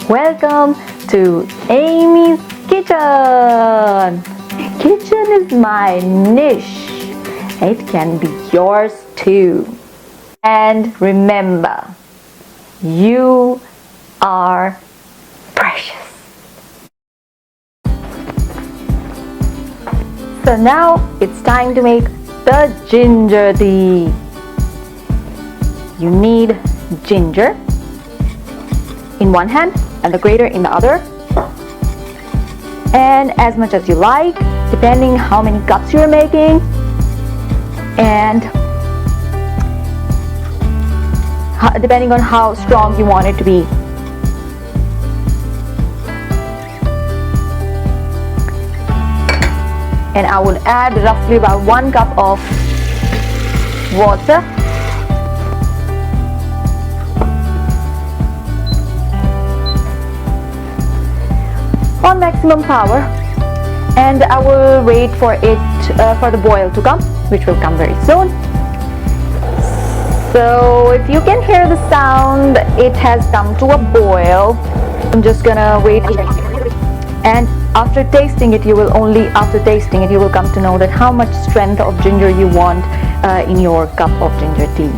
Welcome to Amy's Kitchen. Kitchen is my niche. It can be yours too. And remember, you are precious. So now it's time to make the ginger tea. You need ginger in one hand and the grater in the other, and as much as you like, depending how many cups you're making and depending on how strong you want it to be. And I would add roughly about 1 cup of water. On maximum power, and I will wait for it for the boil to come, which will come very soon. So if you can hear the sound, it has come to a boil. I'm just gonna wait, and after tasting it, you will come to know that how much strength of ginger you want in your cup of ginger tea.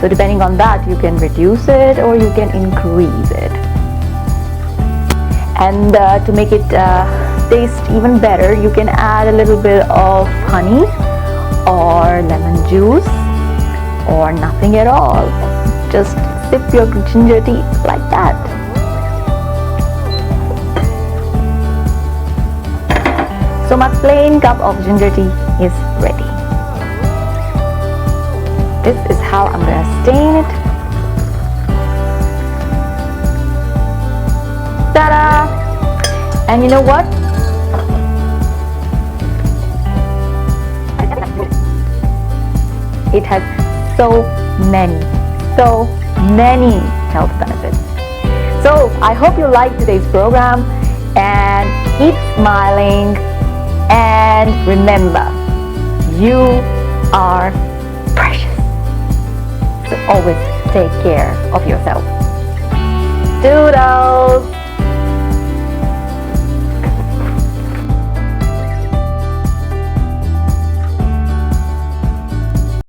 So depending on that, you can reduce it or you can increase it. And to make it taste even better, you can add a little bit of honey or lemon juice or nothing at all. Just sip your ginger tea like that. So my plain cup of ginger tea is ready. This is how I'm gonna stain it. Ta-da! And you know what? It has so many health benefits. So I hope you liked today's program, and keep smiling, and remember, you are precious. So always take care of yourself. Doodles!